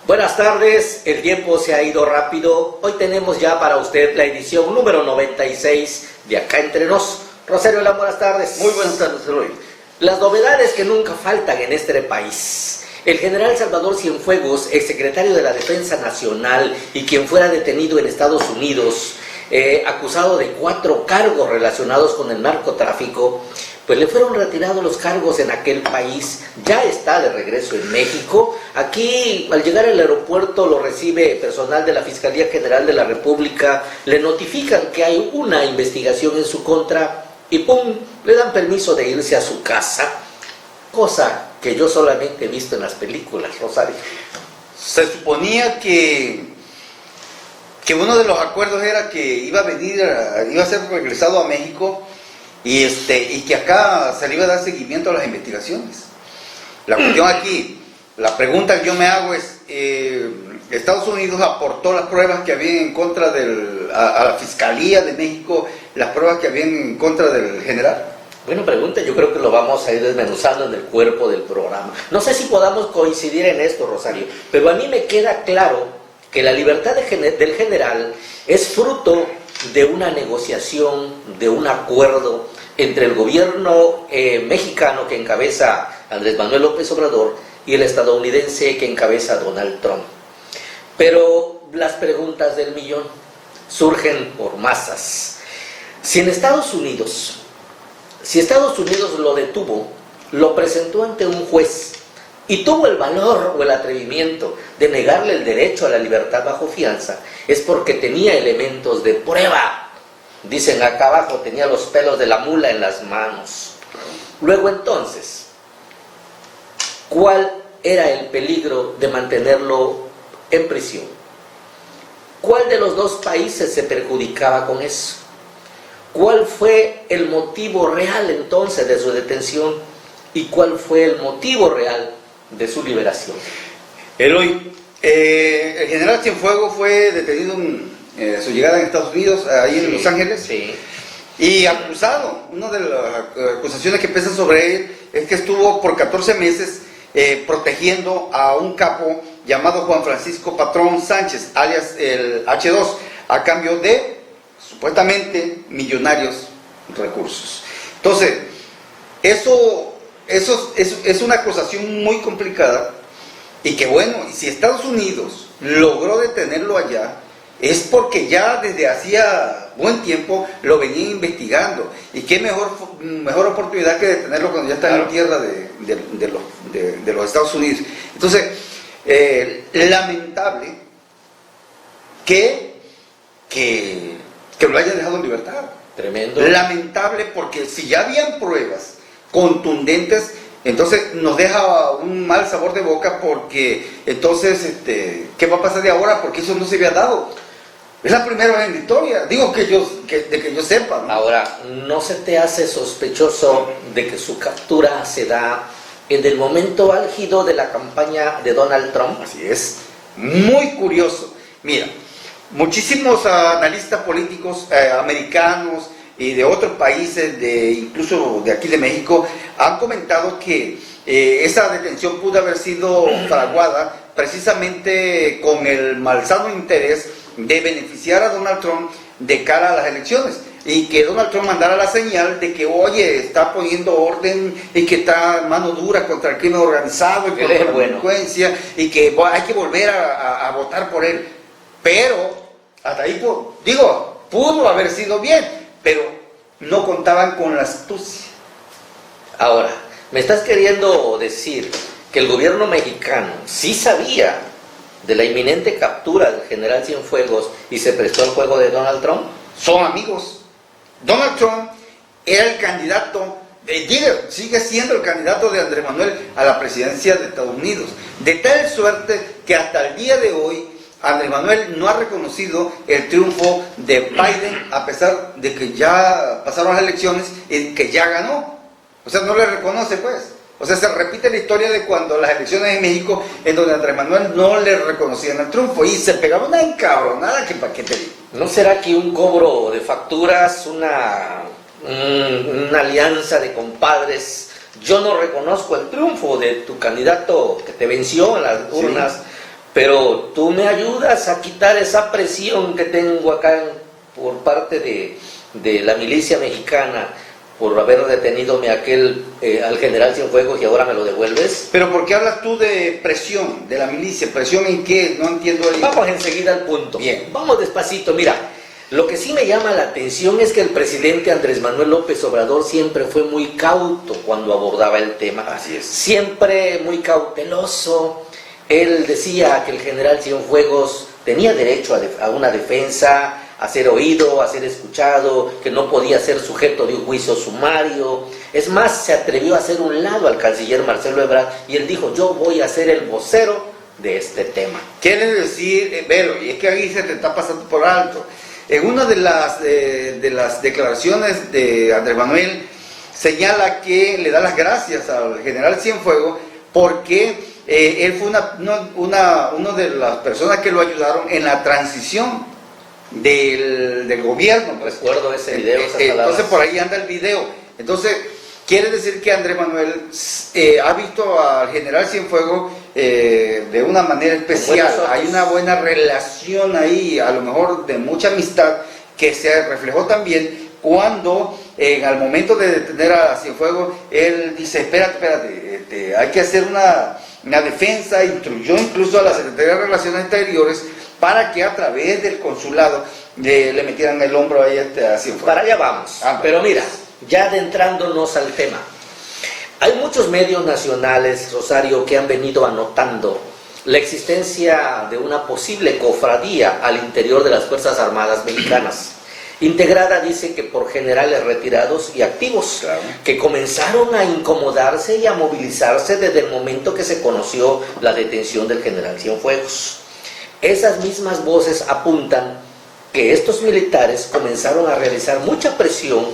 Buenas tardes, el tiempo se ha ido rápido. Hoy tenemos ya para usted la edición número 96 de Acá Entre Nos. Rosario Lam, buenas tardes. Muy buenas tardes, Eloy. Las novedades que nunca faltan en este país. El general Salvador Cienfuegos, exsecretario de la Defensa Nacional y quien fuera detenido en Estados Unidos, acusado de 4 cargos relacionados con el narcotráfico, pues le fueron retirados los cargos en aquel país, ya está de regreso en México. Aquí, al llegar al aeropuerto, lo recibe personal de la Fiscalía General de la República, le notifican que hay una investigación en su contra y ¡pum!, le dan permiso de irse a su casa, cosa que yo solamente he visto en las películas, Rosario. Se suponía que uno de los acuerdos era que iba a ser regresado a México y que acá se le iba a dar seguimiento a las investigaciones. La cuestión aquí, la pregunta que yo me hago es, Estados Unidos aportó las pruebas que había en contra a la Fiscalía de México, las pruebas que habían en contra del general. Buena pregunta, yo creo que lo vamos a ir desmenuzando en el cuerpo del programa. No sé si podamos coincidir en esto, Rosario, pero a mí me queda claro que la libertad del general es fruto de una negociación, de un acuerdo entre el gobierno mexicano que encabeza Andrés Manuel López Obrador y el estadounidense que encabeza Donald Trump. Pero las preguntas del millón surgen por masas. Si Estados Unidos lo detuvo, lo presentó ante un juez y tuvo el valor o el atrevimiento de negarle el derecho a la libertad bajo fianza, es porque tenía elementos de prueba. Dicen acá abajo, tenía los pelos de la mula en las manos. Luego entonces, ¿cuál era el peligro de mantenerlo en prisión? ¿Cuál de los dos países se perjudicaba con eso? ¿Cuál fue el motivo real entonces de su detención? ¿Y cuál fue el motivo real de su liberación? Eloy, el general Cienfuegos fue detenido en su llegada en Estados Unidos, ahí en Los Ángeles, sí. Y acusado. Una de las acusaciones que pesan sobre él es que estuvo por 14 meses protegiendo a un capo llamado Juan Francisco Patrón Sánchez, alias el H2, a cambio de supuestamente millonarios recursos. Entonces, eso es una acusación muy complicada y que bueno, si Estados Unidos logró detenerlo allá, es porque ya desde hacía buen tiempo lo venía investigando. Y qué mejor oportunidad que detenerlo cuando ya está en tierra de los Estados Unidos. Entonces, lamentable que lo hayan dejado en libertad. Tremendo. Lamentable porque si ya habían pruebas contundentes, entonces nos deja un mal sabor de boca porque entonces, ¿qué va a pasar de ahora? Porque eso no se había dado. Es la primera vez en la historia, digo que yo sepa, ¿no? Ahora, ¿no se te hace sospechoso de que su captura se da en el momento álgido de la campaña de Donald Trump? Así es, muy curioso. Mira, muchísimos analistas políticos americanos y de otros países, incluso de aquí de México, han comentado que esa detención pudo haber sido fraguada precisamente con el malsano interés de beneficiar a Donald Trump de cara a las elecciones, y que Donald Trump mandara la señal de que, oye, está poniendo orden y que está mano dura contra el crimen organizado y contra la delincuencia, y que hay que volver a votar por él. Pero, hasta ahí, pudo haber sido bien, pero no contaban con la astucia. Ahora, ¿me estás queriendo decir que el gobierno mexicano sí sabía de la inminente captura del general Cienfuegos y se prestó al juego de Donald Trump? Son amigos. Donald Trump era el candidato, sigue siendo el candidato de Andrés Manuel a la presidencia de Estados Unidos. De tal suerte que hasta el día de hoy Andrés Manuel no ha reconocido el triunfo de Biden, a pesar de que ya pasaron las elecciones y que ya ganó. O sea, no le reconoce, pues. O sea, se repite la historia de cuando las elecciones en México, en donde Andrés Manuel no le reconocían el triunfo y se pegaba una encabronada que para qué te digo. ¿No será que un cobro de facturas, una alianza de compadres? Yo no reconozco el triunfo de tu candidato que te venció en las urnas, sí, pero tú me ayudas a quitar esa presión que tengo acá por parte de la milicia mexicana por haber detenido al general Cienfuegos y ahora me lo devuelves. Pero ¿por qué hablas tú de presión, de la milicia? ¿Presión en qué? No entiendo ahí. Vamos enseguida al punto. Bien. Vamos despacito, mira. Lo que sí me llama la atención es que el presidente Andrés Manuel López Obrador siempre fue muy cauto cuando abordaba el tema. Así es. Siempre muy cauteloso. Él decía que el general Cienfuegos tenía derecho a una defensa, a ser oído, a ser escuchado, que no podía ser sujeto de un juicio sumario. Es más, se atrevió a hacer un lado al canciller Marcelo Ebrard y él dijo, yo voy a ser el vocero de este tema. Quiere decir, Velo, y es que ahí se te está pasando por alto. En una de las declaraciones de Andrés Manuel señala que le da las gracias al general Cienfuegos porque él fue una de las personas que lo ayudaron en la transición del gobierno. Recuerdo ese video, esas palabras. Entonces por ahí anda el video. Entonces quiere decir que Andrés Manuel ha visto al general Cienfuegos de una manera especial. Hay una buena relación ahí, a lo mejor de mucha amistad, que se reflejó también cuando al momento de detener a Cienfuegos, él dice, espérate, hay que hacer una defensa, instruyó incluso a la Secretaría de Relaciones Exteriores para que a través del consulado le metieran el hombro ahí a Cienfuegos. Para allá vamos. Pero mira, ya adentrándonos al tema, hay muchos medios nacionales, Rosario, que han venido anotando la existencia de una posible cofradía al interior de las Fuerzas Armadas Mexicanas, integrada, dice, que por generales retirados y activos, claro, que comenzaron a incomodarse y a movilizarse desde el momento que se conoció la detención del general Cienfuegos. Esas mismas voces apuntan que estos militares comenzaron a realizar mucha presión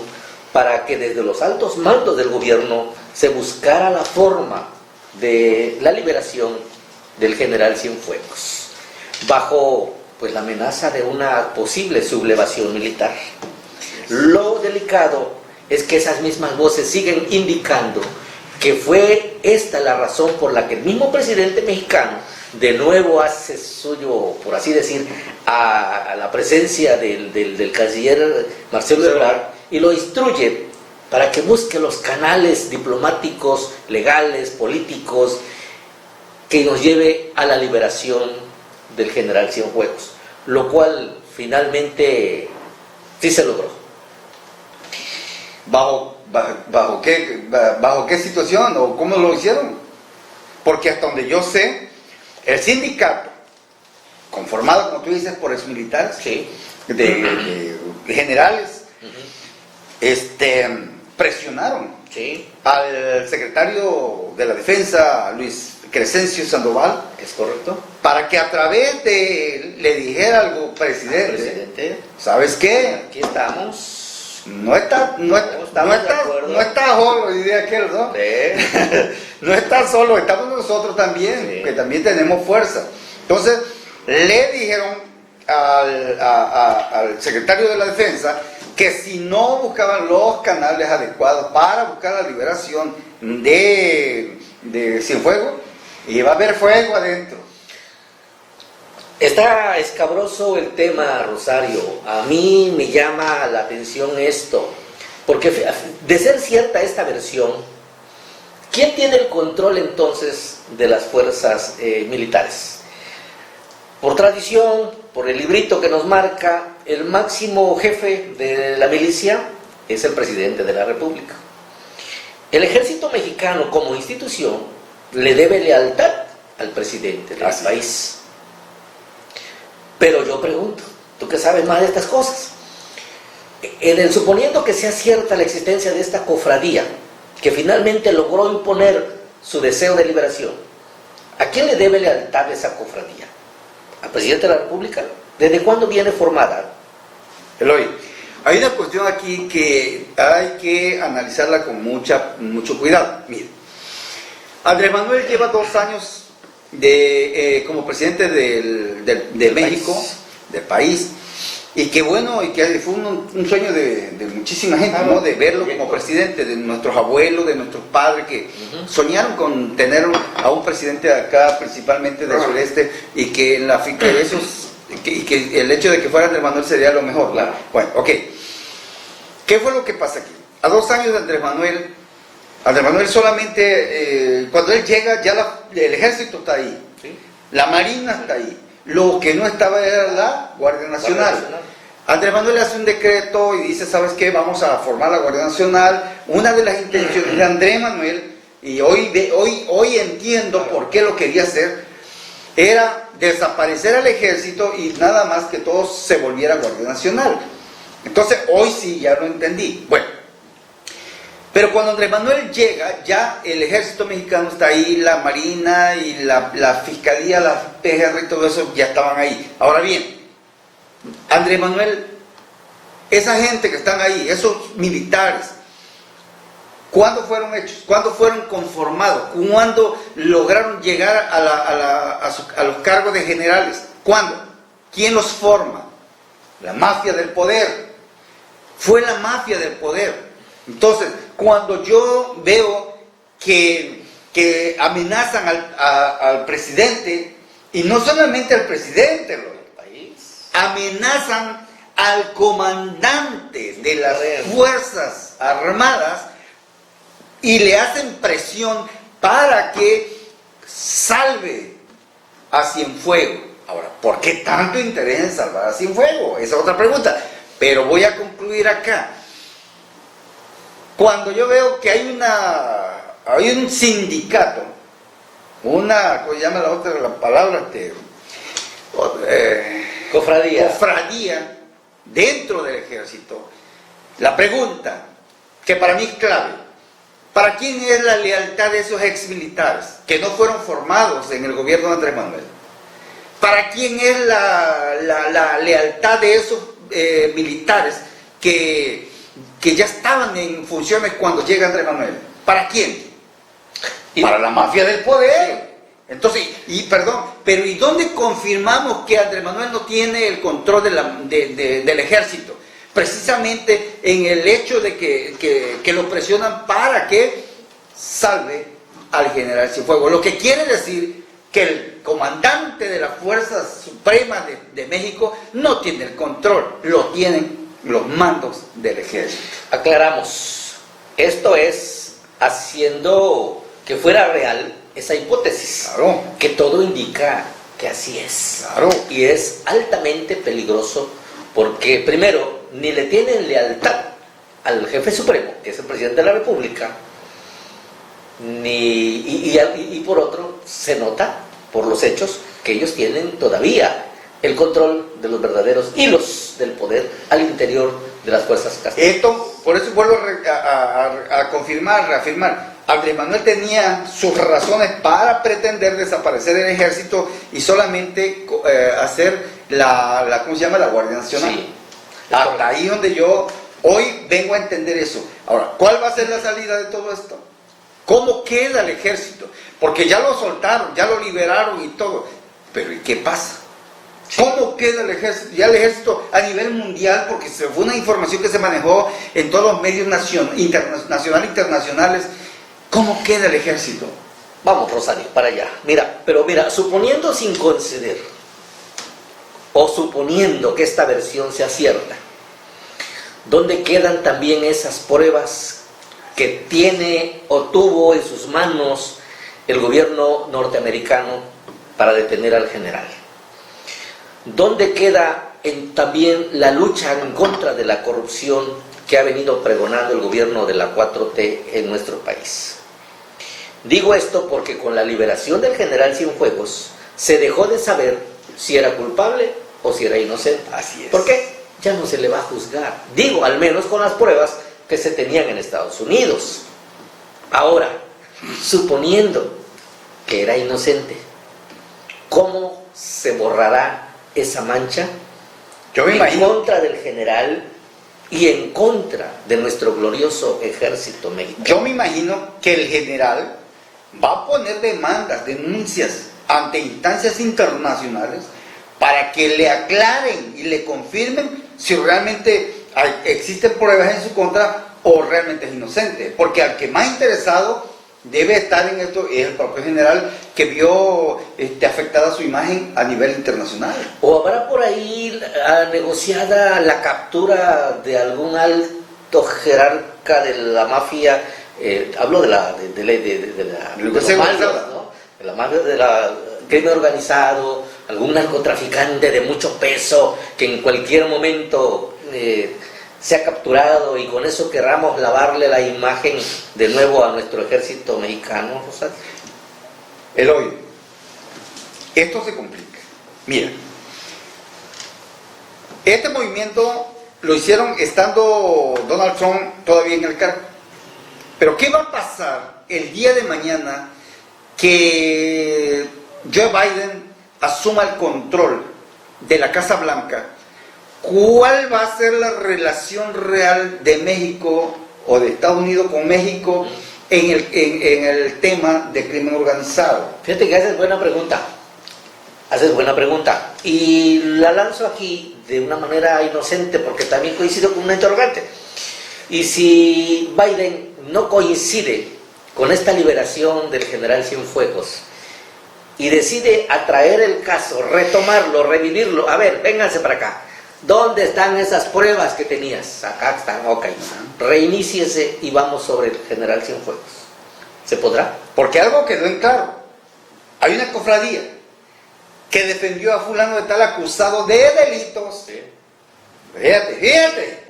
para que desde los altos mandos del gobierno se buscara la forma de la liberación del general Cienfuegos, bajo pues la amenaza de una posible sublevación militar. Lo delicado es que esas mismas voces siguen indicando que fue esta la razón por la que el mismo presidente mexicano de nuevo hace suyo, por así decir, a la presencia del canciller Marcelo Ebrard y lo instruye para que busque los canales diplomáticos, legales, políticos, que nos lleve a la liberación del general Cienfuegos, lo cual finalmente sí se logró. ¿Bajo qué situación o cómo lo hicieron? Porque hasta donde yo sé, el sindicato, conformado, como tú dices, por exmilitares, sí, de generales, presionaron, sí, al secretario de la Defensa, Luis Crescencio Sandoval, es correcto, para que a través de él le dijera algo, presidente, ¿sabes qué? Aquí estamos. No está solo, diría aquel, ¿no? Sí. No está solo, estamos nosotros también, sí, que también tenemos fuerza. Entonces, le dijeron al secretario de la Defensa que si no buscaban los canales adecuados para buscar la liberación de Cienfuegos, iba a haber fuego adentro. Está escabroso el tema, Rosario. A mí me llama la atención esto, porque de ser cierta esta versión, ¿quién tiene el control entonces de las fuerzas militares? Por tradición, por el librito que nos marca, el máximo jefe de la milicia es el presidente de la República. El ejército mexicano como institución le debe lealtad al presidente del país. Pero yo pregunto, tú que sabes más de estas cosas, suponiendo que sea cierta la existencia de esta cofradía, que finalmente logró imponer su deseo de liberación, ¿a quién le debe lealtad esa cofradía? ¿Al presidente de la República? ¿Desde cuándo viene formada? Eloy, hay una cuestión aquí que hay que analizarla con mucho cuidado. Mira, Andrés Manuel lleva 2 años como presidente de México, del país, Y qué bueno, y que fue un sueño de muchísima gente, ¿no? De verlo como presidente, de nuestros abuelos, de nuestros padres, que soñaron con tener a un presidente de acá, principalmente del sureste, y que en la finca de esos, y que el hecho de que fuera Andrés Manuel sería lo mejor. Claro. Bueno, ok. ¿Qué fue lo que pasa aquí? A 2 años de Andrés Manuel solamente, cuando él llega, ya el ejército está ahí, ¿Sí? la marina está ahí. Lo que no estaba era la Guardia Nacional. Andrés Manuel hace un decreto y dice, ¿sabes qué? Vamos a formar la Guardia Nacional. Una de las intenciones de Andrés Manuel, y hoy entiendo por qué lo quería hacer, era desaparecer al ejército y nada más que todo se volviera Guardia Nacional. Entonces, hoy sí ya lo entendí. Bueno, pero cuando Andrés Manuel llega, ya el ejército mexicano está ahí, la marina y la fiscalía, la PGR y todo eso ya estaban ahí. Ahora bien, Andrés Manuel, esa gente que están ahí, esos militares, ¿cuándo fueron hechos? ¿Cuándo fueron conformados? ¿Cuándo lograron llegar a los cargos de generales? ¿Cuándo? ¿Quién los forma? La mafia del poder. Fue la mafia del poder. Entonces, cuando yo veo que amenazan al presidente, y no solamente al presidente, amenazan al comandante de las Fuerzas Armadas y le hacen presión para que salve a Cienfuegos. Ahora, ¿por qué tanto interés en salvar a Cienfuegos? Esa es otra pregunta. Pero voy a concluir acá. Cuando yo veo que hay un sindicato, ¿cómo se llama la palabra? Cofradía dentro del ejército. La pregunta, que para mí es clave, ¿para quién es la lealtad de esos exmilitares que no fueron formados en el gobierno de Andrés Manuel? ¿Para quién es la lealtad de esos militares que ya estaban en funciones cuando llega Andrés Manuel? ¿Para quién? Para la mafia del poder. Entonces, pero ¿y dónde confirmamos que Andrés Manuel no tiene el control del ejército? Precisamente en el hecho de que lo presionan para que salve al general Cienfuegos. Lo que quiere decir que el comandante de las Fuerzas Supremas de México no tiene el control, lo tienen los mandos del ejército. Aclaramos, esto es haciendo que fuera real esa hipótesis, claro, que todo indica que así es, claro, y es altamente peligroso porque primero ni le tienen lealtad al jefe supremo, que es el presidente de la República, y por otro se nota por los hechos que ellos tienen todavía el control de los verdaderos hilos del poder al interior de las fuerzas castigadas. Esto, por eso vuelvo a confirmar, reafirmar. Andrés Manuel tenía sus razones para pretender desaparecer el ejército y solamente hacer ¿cómo se llama? La Guardia Nacional. Sí. Hasta ahí donde yo hoy vengo a entender eso. Ahora, ¿cuál va a ser la salida de todo esto? ¿Cómo queda el ejército? Porque ya lo soltaron, ya lo liberaron y todo. Pero ¿y qué pasa? ¿Cómo queda el ejército? Ya el ejército a nivel mundial, porque fue una información que se manejó en todos los medios nacionales e internacionales. ¿Cómo queda el ejército? Vamos, Rosario, para allá. Mira, suponiendo sin conceder, o suponiendo que esta versión sea cierta, ¿dónde quedan también esas pruebas que tiene o tuvo en sus manos el gobierno norteamericano para detener al general? ¿Dónde queda también la lucha en contra de la corrupción que ha venido pregonando el gobierno de la 4T en nuestro país? Digo esto porque con la liberación del general Cienfuegos se dejó de saber si era culpable o si era inocente. Así es. ¿Por qué? Ya no se le va a juzgar. Digo, al menos con las pruebas que se tenían en Estados Unidos. Ahora, suponiendo que era inocente, ¿cómo se borrará esa mancha Yo me en imagino contra del general y en contra de nuestro glorioso ejército mexicano? Yo me imagino que el general va a poner denuncias ante instancias internacionales para que le aclaren y le confirmen si realmente existen pruebas en su contra o realmente es inocente, porque al que más interesado debe estar en esto es el propio general que vio afectada su imagen a nivel internacional. ¿O habrá por ahí negociada la captura de algún alto jerarca de la mafia? Hablo de los malos, ¿no? De la mafia, de la crimen organizado, algún narcotraficante de mucho peso que en cualquier momento se ha capturado, y con eso querramos lavarle la imagen de nuevo a nuestro ejército mexicano, Rosario. Eloy, esto se complica. Mira, este movimiento lo hicieron estando Donald Trump todavía en el cargo. Pero ¿qué va a pasar el día de mañana que Joe Biden asuma el control de la Casa Blanca? ¿Cuál va a ser la relación real de México o de Estados Unidos con México en el tema de crimen organizado? Fíjate que haces buena pregunta. Y la lanzo aquí de una manera inocente porque también coincido con una interrogante. Y si Biden no coincide con esta liberación del general Cienfuegos y decide atraer el caso, retomarlo, revivirlo, a ver, vénganse para acá. ¿Dónde están esas pruebas que tenías? Acá están, ok. Reiníciese y vamos sobre el general Cienfuegos. ¿Se podrá? Porque algo quedó en claro. Hay una cofradía que defendió a fulano de tal acusado de delitos. Sí. Fíjate.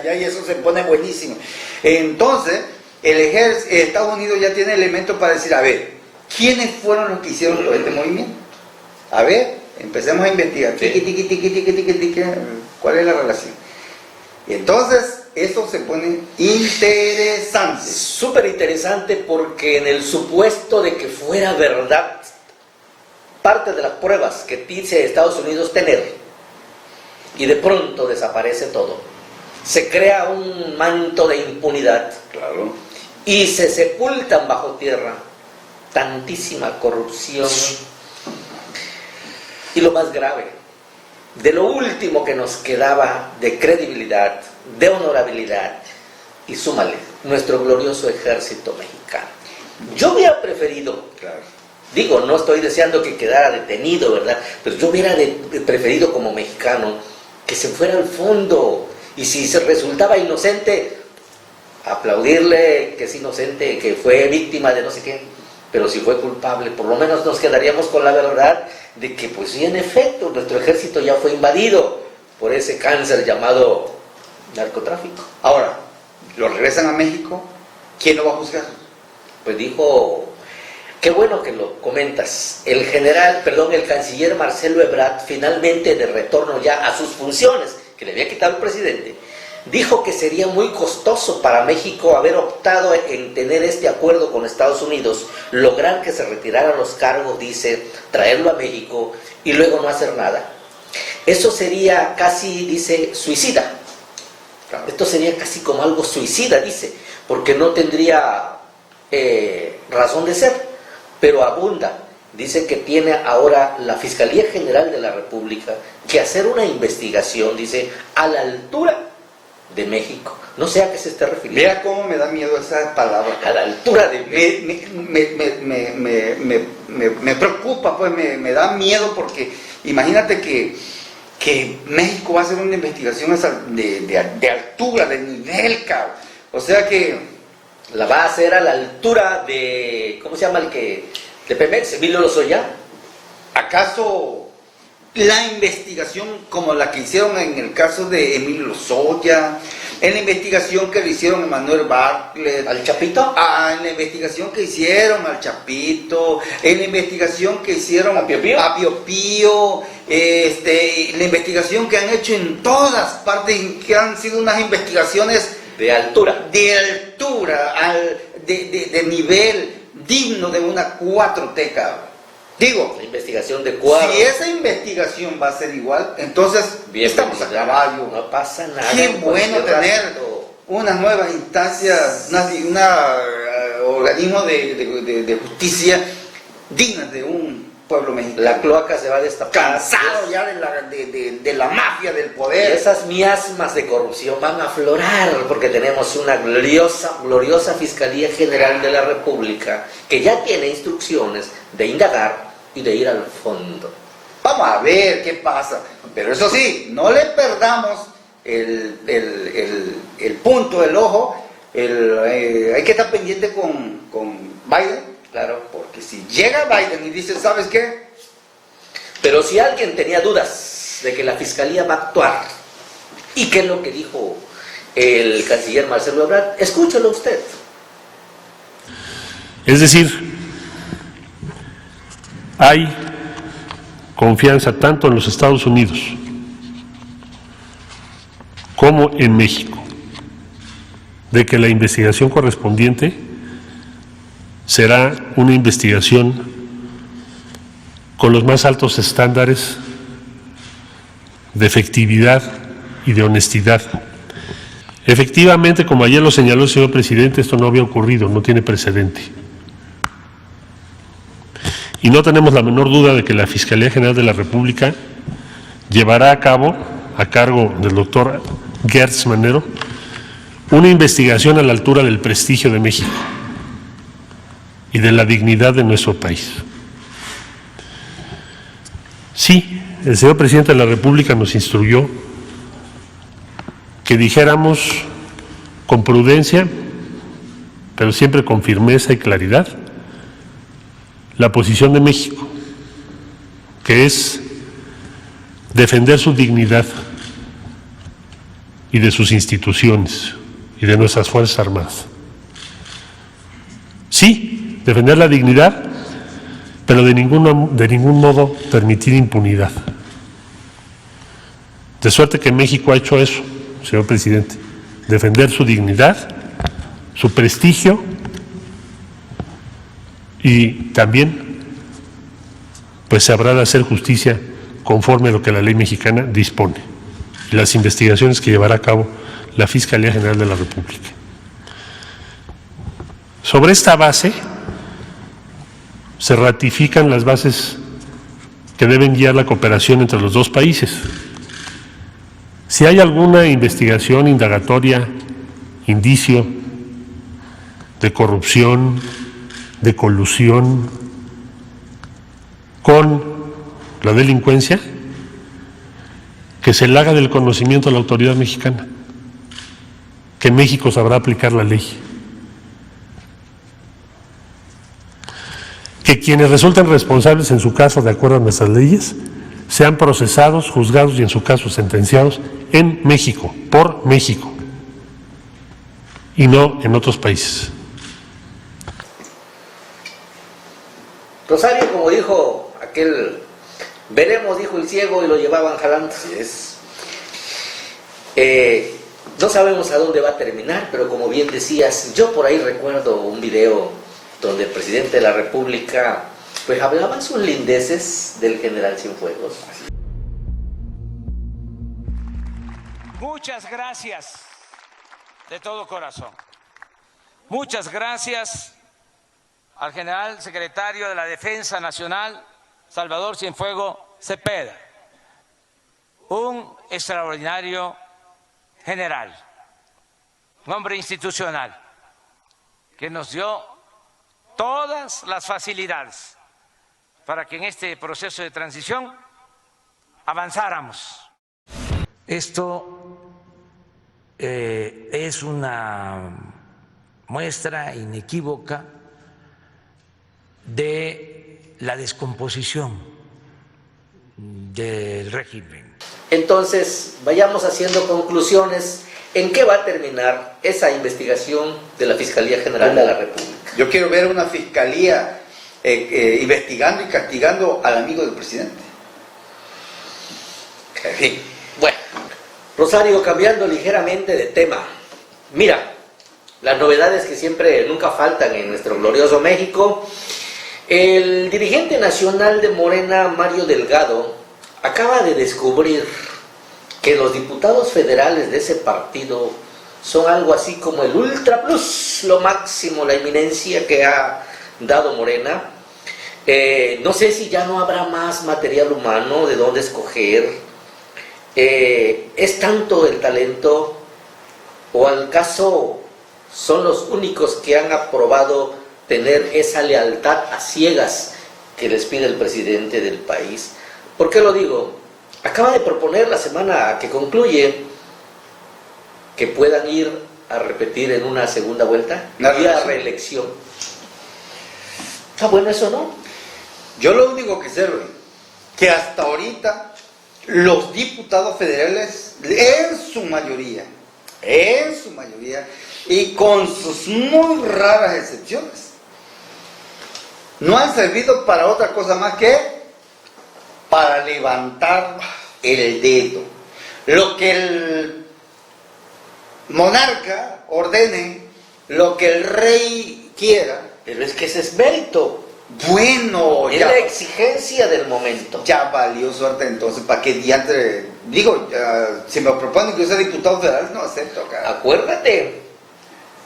Ay, eso se pone buenísimo. Entonces, el ejército, Estados Unidos ya tiene elementos para decir, a ver, ¿quiénes fueron los que hicieron todo este movimiento? A ver, empecemos a investigar. Sí. ¿Cuál es la relación? Y entonces, esto se pone interesante. Súper interesante, porque en el supuesto de que fuera verdad parte de las pruebas que dice Estados Unidos tener, y de pronto desaparece todo, se crea un manto de impunidad. Claro. Y se sepultan bajo tierra tantísima corrupción. Y lo más grave, de lo último que nos quedaba de credibilidad, de honorabilidad, y súmale, nuestro glorioso ejército mexicano. Yo hubiera preferido, digo, no estoy deseando que quedara detenido, ¿verdad? Pero yo hubiera preferido como mexicano que se fuera al fondo, y si se resultaba inocente, aplaudirle que es inocente, que fue víctima de no sé qué. Pero si fue culpable, por lo menos nos quedaríamos con la verdad de que, pues sí, en efecto, nuestro ejército ya fue invadido por ese cáncer llamado narcotráfico. Ahora, lo regresan a México, ¿quién lo va a juzgar? Pues dijo, qué bueno que lo comentas, el canciller Marcelo Ebrard, finalmente de retorno ya a sus funciones, que le había quitado el presidente, dijo que sería muy costoso para México haber optado en tener este acuerdo con Estados Unidos, lograr que se retiraran los cargos, dice, traerlo a México y luego no hacer nada. Eso sería casi, dice, suicida. Claro. Esto sería casi como algo suicida, dice, porque no tendría razón de ser, pero abunda. Dice que tiene ahora la Fiscalía General de la República que hacer una investigación, dice, a la altura de México. No sé a qué se está refiriendo. Mira cómo me da miedo esa palabra. A la altura de México. Me preocupa, pues me da miedo, porque imagínate que México va a hacer una investigación de altura, de nivel, cabrón. O sea que la va a hacer a la altura de, ¿cómo se llama el que? De Pemex, Emilio Lozoya. ¿Acaso la investigación como la que hicieron en el caso de Emilio Lozoya, en la investigación que le hicieron a Manuel Bartlett, al Chapito, en la investigación que hicieron al Chapito, en la investigación que hicieron a Pío Pío, la investigación que han hecho en todas partes, que han sido unas investigaciones de altura, de nivel digno de una 4T, cabrón. Digo, la investigación de cuadro. Si esa investigación va a ser igual, entonces estamos a caballo. No pasa nada. Qué bueno tener unas nuevas instancias, un organismo de justicia dignas de un pueblo mexicano. La cloaca se va a destapar. Cansado ya de la mafia del Y poder. esas miasmas de corrupción van a aflorar porque tenemos una gloriosa Fiscalía General de la República que ya tiene instrucciones de indagar y de ir al fondo. Vamos a ver qué pasa. Pero eso sí, no le perdamos el punto del ojo. Hay que estar pendiente con Biden. Claro. Porque si llega Biden y dice, ¿sabes qué? Pero si alguien tenía dudas de que la Fiscalía va a actuar, ¿y qué es lo que dijo el canciller Marcelo Ebrard? Escúchelo usted. Es decir, hay confianza tanto en los Estados Unidos como en México de que la investigación correspondiente será una investigación con los más altos estándares de efectividad y de honestidad. Efectivamente, como ayer lo señaló el señor presidente, esto no había ocurrido, no tiene precedente. Y no tenemos la menor duda de que la Fiscalía General de la República llevará a cabo, a cargo del doctor Gertz Manero, una investigación a la altura del prestigio de México y de la dignidad de nuestro país. Sí, el señor presidente de la República nos instruyó que dijéramos con prudencia, pero siempre con firmeza y claridad, la posición de México, que es defender su dignidad y de sus instituciones y de nuestras Fuerzas Armadas. Sí, defender la dignidad, pero de ningún modo permitir impunidad. De suerte que México ha hecho eso, señor presidente, defender su dignidad, su prestigio y también pues se habrá de hacer justicia conforme a lo que la ley mexicana dispone y las investigaciones que llevará a cabo la Fiscalía General de la República. Sobre esta base se ratifican las bases que deben guiar la cooperación entre los dos países. Si hay alguna investigación indagatoria, indicio de corrupción, de colusión con la delincuencia, que se le haga del conocimiento a la autoridad mexicana, que México sabrá aplicar la ley. Que quienes resulten responsables en su caso de acuerdo a nuestras leyes sean procesados, juzgados y en su caso sentenciados en México, por México y no en otros países. Rosario, como dijo aquel, veremos, dijo el ciego y lo llevaban jalando. Así es. No sabemos a dónde va a terminar, pero como bien decías, yo por ahí recuerdo un video donde el presidente de la República pues hablaba sus lindeces del general Cienfuegos. Muchas gracias de todo corazón. Muchas gracias al general secretario de la Defensa Nacional, Salvador Cienfuegos Cepeda, un extraordinario general, un hombre institucional que nos dio todas las facilidades para que en este proceso de transición avanzáramos. Esto es una muestra inequívoca de la descomposición del régimen. Entonces, vayamos haciendo conclusiones. ¿En qué va a terminar esa investigación de la Fiscalía General de la República? Yo quiero ver una fiscalía investigando y castigando al amigo del presidente. En fin. Bueno, Rosario, cambiando ligeramente de tema. Mira, las novedades que siempre, nunca faltan en nuestro glorioso México. El dirigente nacional de Morena, Mario Delgado, acaba de descubrir que los diputados federales de ese partido son algo así como el ultra plus, lo máximo, la eminencia que ha dado Morena. No sé si ya no habrá más material humano de dónde escoger. ¿Es tanto el talento o al caso son los únicos que han aprobado tener esa lealtad a ciegas que les pide el presidente del país? ¿Por qué lo digo? Acaba de proponer la semana que concluye que puedan ir a repetir en una segunda vuelta y a reelección. ¿Está bueno eso, no? Yo lo único que sé, Luis, que hasta ahorita los diputados federales, en su mayoría, y con sus muy raras excepciones, no han servido para otra cosa más que para levantar el dedo. Lo que el monarca ordene, lo que el rey quiera. Pero es que ese es mérito. Bueno, es ya, la exigencia del momento. ya valió suerte entonces, ¿para qué diantre? Digo, si me proponen que yo sea diputado federal, no acepto, cara. Acuérdate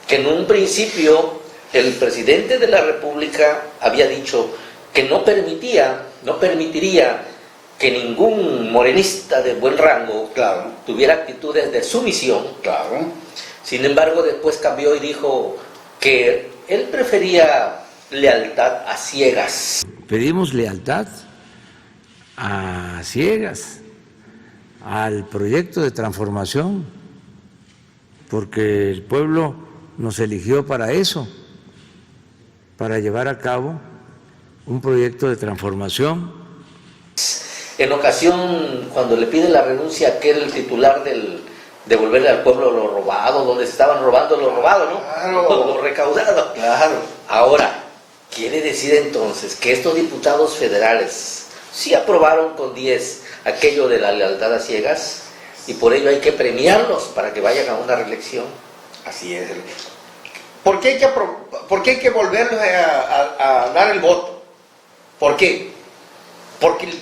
que en un principio el presidente de la República había dicho que no permitiría que ningún morenista de buen rango, Claro, tuviera actitudes de sumisión. claro. Sin embargo, después cambió y dijo que él prefería lealtad a ciegas. Pedimos lealtad a ciegas al proyecto de transformación, porque el pueblo nos eligió para eso, para llevar a cabo un proyecto de transformación. En ocasión, cuando le pide la renuncia a aquel titular del devolverle al pueblo lo robado, donde se estaban robando lo robado, ¿no? Claro. Lo recaudado. Claro. Ahora, quiere decir entonces que estos diputados federales sí aprobaron con 10 aquello de la lealtad a ciegas y por ello hay que premiarlos para que vayan a una reelección. Así es. ¿Por qué hay que volverlos a dar el voto? ¿Por qué?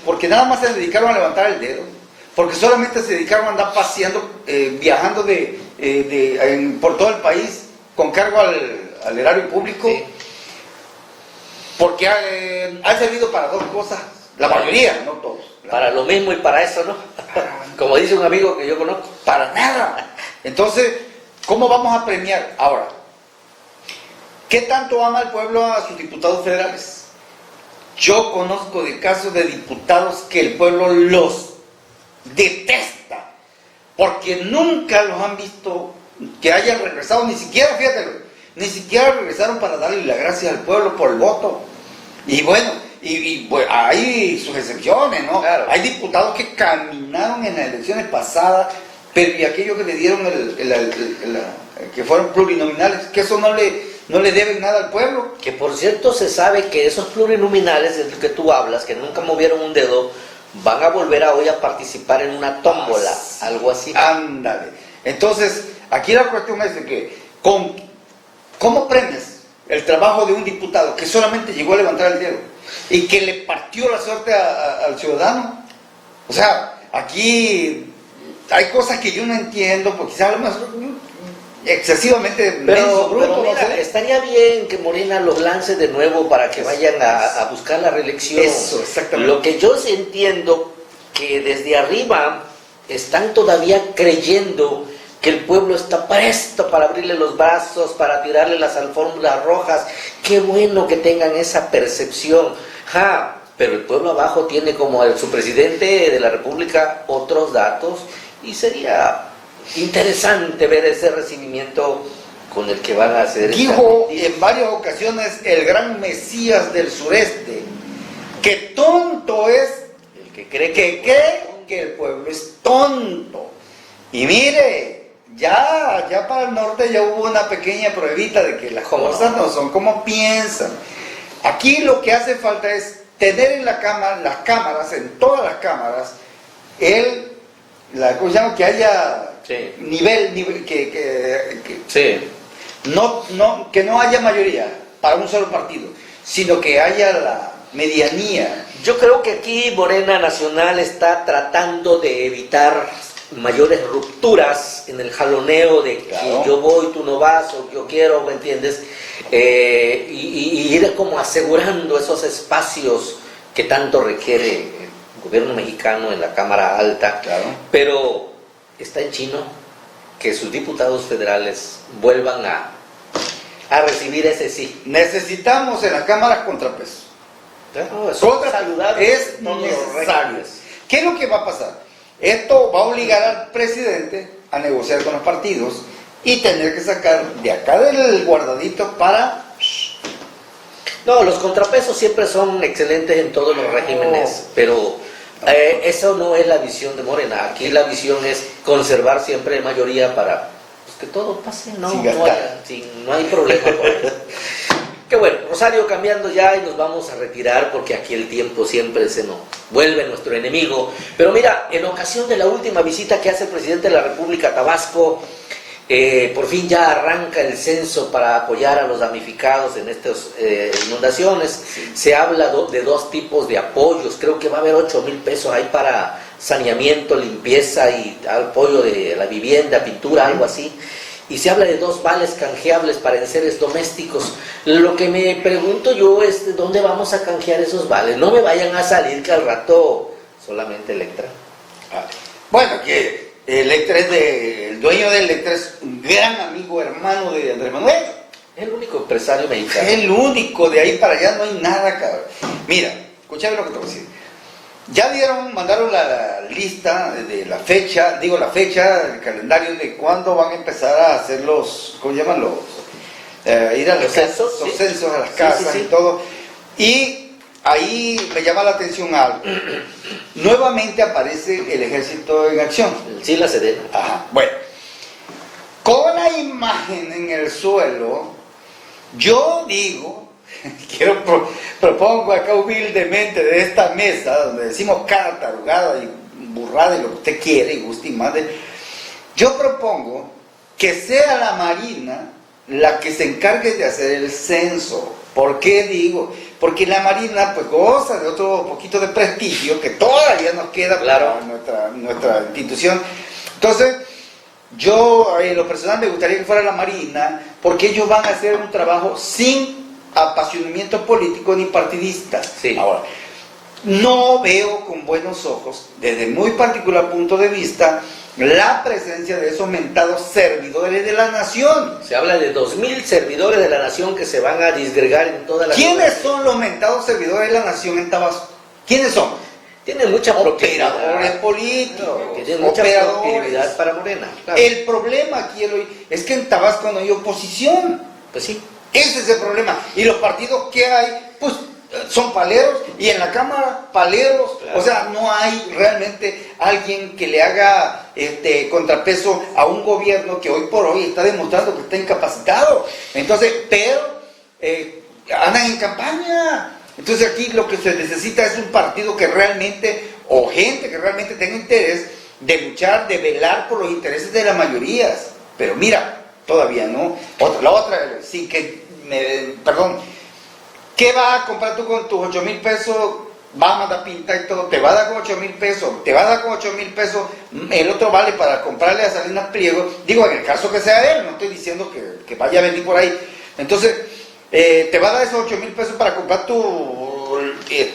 Porque nada más se dedicaron a levantar el dedo. Porque solamente se dedicaron a andar paseando, viajando por todo el país con cargo al erario público. Sí. Porque ha servido para dos cosas. La mayoría, no todos. Para lo mismo y para eso, ¿no? Como dice un amigo que yo conozco. Para nada. Entonces, ¿cómo vamos a premiar? Ahora, ¿qué tanto ama el pueblo a sus diputados federales? Yo conozco de casos de diputados que el pueblo los detesta, porque nunca los han visto que hayan regresado, ni siquiera, fíjate, ni siquiera regresaron para darle las gracias al pueblo por el voto. Y bueno, pues, hay sus excepciones, ¿no? Claro. Hay diputados que caminaron en las elecciones pasadas, pero y aquellos que le dieron que fueron plurinominales, que eso no le deben nada al pueblo. Que por cierto se sabe que esos plurinominales de los que tú hablas, que nunca movieron un dedo, van a volver a hoy a participar en una tómbola, algo así. Ándale. Entonces, aquí la cuestión es de que, ¿cómo premias el trabajo de un diputado que solamente llegó a levantar el dedo y que le partió la suerte al ciudadano? O sea, aquí hay cosas que yo no entiendo, porque quizás hablamos excesivamente menso, bruto, pero mira, no sé. estaría bien que Morena los lance de nuevo para que vayan a buscar la reelección. Eso, exactamente. Lo que yo entiendo que desde arriba están todavía creyendo que el pueblo está presto para abrirle los brazos, para tirarle las alfombras rojas. Qué bueno que tengan esa percepción. Pero el pueblo abajo tiene como su presidente de la República otros datos y sería interesante ver ese recibimiento con el que van a hacer. Dijo en varias ocasiones el gran Mesías del sureste que tonto es el que cree que el pueblo es tonto. Y mire, ya para el norte ya hubo una pequeña pruebita de que las cosas no son como piensan. Aquí lo que hace falta es tener en las cámaras, en todas las cámaras, ¿cómo se llama? Que haya Sí. nivel Sí. que no haya mayoría para un solo partido, sino que haya la medianía. Yo creo que aquí Morena Nacional está tratando de evitar mayores rupturas en el jaloneo de Claro. que yo voy, tú no vas, o yo quiero, ¿me entiendes? Y ir como asegurando esos espacios que tanto requiere el gobierno mexicano en la Cámara Alta. Claro. Pero está en chino que sus diputados federales vuelvan a recibir ese sí. Necesitamos en la Cámara contrapeso. Claro, eso es saludable. Es todos los necesario. regímenes. ¿Qué es lo que va a pasar? Esto va a obligar al presidente a negociar con los partidos y tener que sacar de acá del guardadito para... No, los contrapesos siempre son excelentes en todos los regímenes, pero eso no es la visión de Morena. Aquí la visión es conservar siempre mayoría para pues, que todo pase, no, Sin no, gastar. no hay problema con eso. Qué bueno, Rosario, cambiando ya y nos vamos a retirar porque aquí el tiempo siempre se nos vuelve nuestro enemigo. Pero mira, en ocasión de la última visita que hace el presidente de la República a Tabasco, por fin ya arranca el censo para apoyar a los damnificados en estas inundaciones. Se habla de dos tipos de apoyos, creo que va a haber 8,000 pesos ahí para saneamiento, limpieza y apoyo de la vivienda, pintura, algo así. Y se habla de 2 vales canjeables para enseres domésticos. Lo que me pregunto yo es, ¿de dónde vamos a canjear esos vales? No me vayan a salir que al rato solamente Electra. Bueno, que Electra el dueño de Electra es un gran amigo, hermano de Andrés Manuel. Es el único empresario mexicano. Es el único, de ahí para allá no hay nada, cabrón. Mira, escúchame lo que te voy a decir. Ya mandaron la lista de la fecha, el calendario de cuándo van a empezar a hacer los, ¿cómo llaman los? Ir a ¿Los censos? los Sí. censos a las Sí, casas sí, sí. y todo. Y ahí me llama la atención algo. Nuevamente aparece el ejército en acción. Sí, la Sedena. Ajá, bueno. Con la imagen en el suelo, yo digo, propongo acá humildemente de esta mesa, donde decimos cada tarugada y burrada y lo que usted quiere y guste y mande, yo propongo que sea la Marina la que se encargue de hacer el censo. ¿Por qué digo? Porque la Marina pues goza de otro poquito de prestigio que todavía nos queda Claro. para nuestra institución. Entonces, yo en lo personal me gustaría que fuera la Marina, porque ellos van a hacer un trabajo sin apasionamiento político ni partidista. Sí. Ahora, no veo con buenos ojos, desde muy particular punto de vista, la presencia de esos mentados servidores de la nación. Se habla de 2,000 servidores de la nación que se van a disgregar en toda la... ¿Quiénes son los mentados servidores de la nación en Tabasco? ¿Quiénes son? Tienen mucha Operadores proclividad. políticos. Tienen mucha proclividad para Morena. Claro. El problema aquí, Eloy, es que en Tabasco no hay oposición. Pues sí. Ese es el problema. Y los partidos que hay, pues son paleros, y en la Cámara, paleros. Claro. O sea, no hay realmente alguien que le haga contrapeso a un gobierno que hoy por hoy está demostrando que está incapacitado. Entonces, pero andan en campaña. Entonces aquí lo que se necesita es un partido que realmente, o gente que realmente tenga interés de luchar, de velar por los intereses de las mayorías. Pero mira, todavía no. La otra, sí que, perdón, ¿qué vas a comprar tú con tus 8,000 pesos? Va a mandar pinta y todo, te va a dar con 8,000 pesos, te va a dar con 8,000 pesos, el otro vale para comprarle a Salinas Pliego, digo, en el caso que sea él, no estoy diciendo que vaya a venir por ahí. Entonces, te va a dar esos 8,000 pesos para comprar tu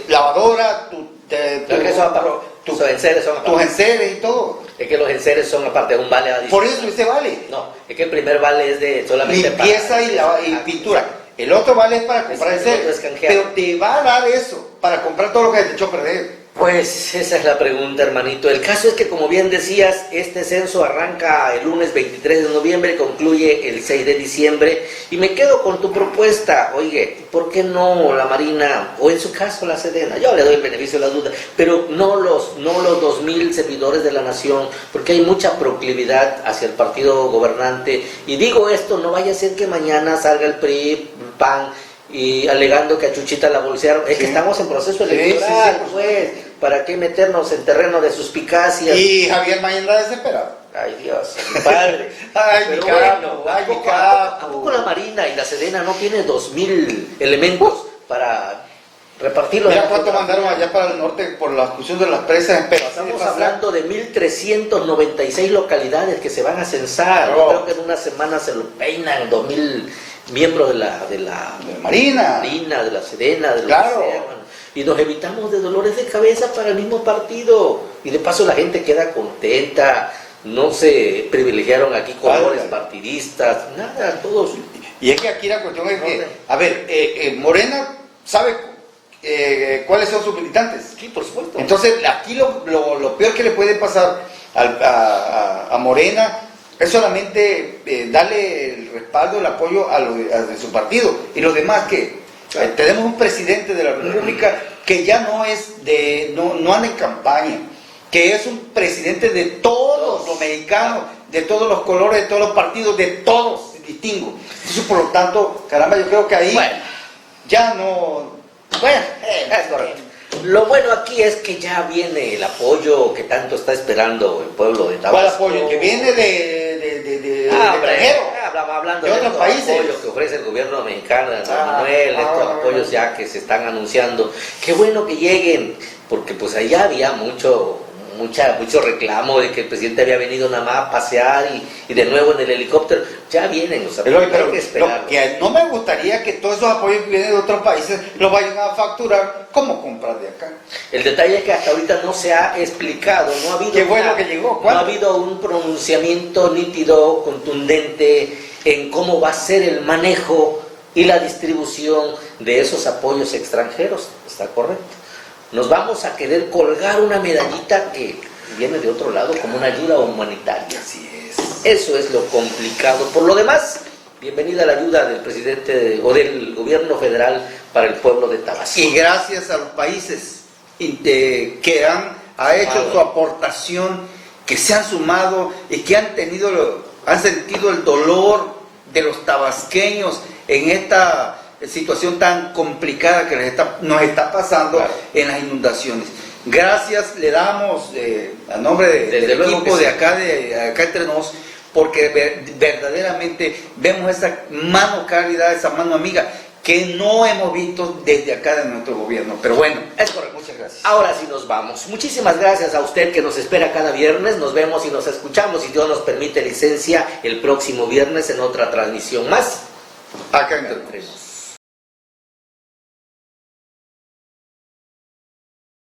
lavadora, Tus enseres son aparte. tus enseres y todo. Es que los enseres son aparte de un vale adicional. Por eso ese vale. No, es que el primer vale es de solamente Limpieza y pintura. El otro vale es para comprar el enseres. otro es canjear. Pero te va a dar eso para comprar todo lo que te echó a perder. Pues esa es la pregunta, hermanito. El caso es que, como bien decías, este censo arranca el lunes 23 de noviembre, concluye el 6 de diciembre, y me quedo con tu propuesta. Oye, ¿por qué no la Marina, o en su caso la Sedena? Yo le doy el beneficio de la duda, pero no los 2,000 servidores de la nación, porque hay mucha proclividad hacia el partido gobernante. Y digo esto, no vaya a ser que mañana salga el PRI, el PAN, y alegando que a Chuchita la bolsearon. Es que estamos en proceso electoral, sí, pues, ¿para qué meternos en terreno de suspicacias? Y Javier Mayen está desesperado. Ay, Dios, mi padre. Ay, mi Pero capo, bueno, ay, mi ¿a capo. poco la Marina y la Sedena no tienen 2,000 elementos para Repartirlo. Mira cuánto mandaron allá para el norte por la fusión de las presas. Pero Estamos hablando de 1.396 localidades que se van a censar. No. Yo creo que en una semana se lo peinan 2.000 miembros de la Marina, de la Sedena, de lo claro. que sea, mano. Y nos evitamos de dolores de cabeza para el mismo partido. Y de paso la gente queda contenta. No se privilegiaron aquí colores partidistas, nada, todos. Y es que aquí la cuestión es que, a ver, Morena sabe cuáles son sus militantes. Sí, por supuesto. Entonces, aquí lo peor que le puede pasar a Morena es solamente darle el respaldo, el apoyo a de su partido. Y los demás que tenemos un presidente de la República que ya no anda en campaña, que es un presidente de todos los mexicanos, de todos los colores, de todos los partidos, de todos, sin distingo. Entonces, por lo tanto, caramba, yo creo que ahí ya no... Bueno, es correcto. Lo bueno aquí es que ya viene el apoyo que tanto está esperando el pueblo de Tabasco. ¿Cuál apoyo? Que viene de extranjero. Hablando de otros países. apoyo que ofrece el gobierno mexicano, Manuel, estos apoyos ya que se están anunciando. Qué bueno que lleguen, porque pues allá había mucho reclamo de que el presidente había venido nada más a pasear y de nuevo en el helicóptero. Ya vienen, o sea, pero hay que esperar. lo que no me gustaría que todos esos apoyos que vienen de otros países los vayan a facturar como comprar de acá. El detalle es que hasta ahorita no se ha explicado, no ha habido, ¿Qué fue lo que llegó? no ha habido un pronunciamiento nítido, contundente en cómo va a ser el manejo y la distribución de esos apoyos extranjeros. ¿Está correcto? Nos vamos a querer colgar una medallita que viene de otro lado como una ayuda humanitaria. Así es. Eso es lo complicado. Por lo demás, bienvenida la ayuda del presidente o del gobierno federal para el pueblo de Tabasco. Y gracias a los países que han hecho su aportación, que se han sumado y que han sentido el dolor de los tabasqueños en esta situación tan complicada que nos está pasando en las inundaciones. Gracias le damos a nombre del equipo de acá entre nos, porque verdaderamente vemos esa mano cálida, esa mano amiga que no hemos visto desde acá de nuestro gobierno. Pero bueno, es correcto. Muchas gracias. Ahora sí nos vamos. Muchísimas gracias a usted que nos espera cada viernes. Nos vemos y nos escuchamos, si Dios nos permite licencia, el próximo viernes en otra transmisión más. Acá entre nos.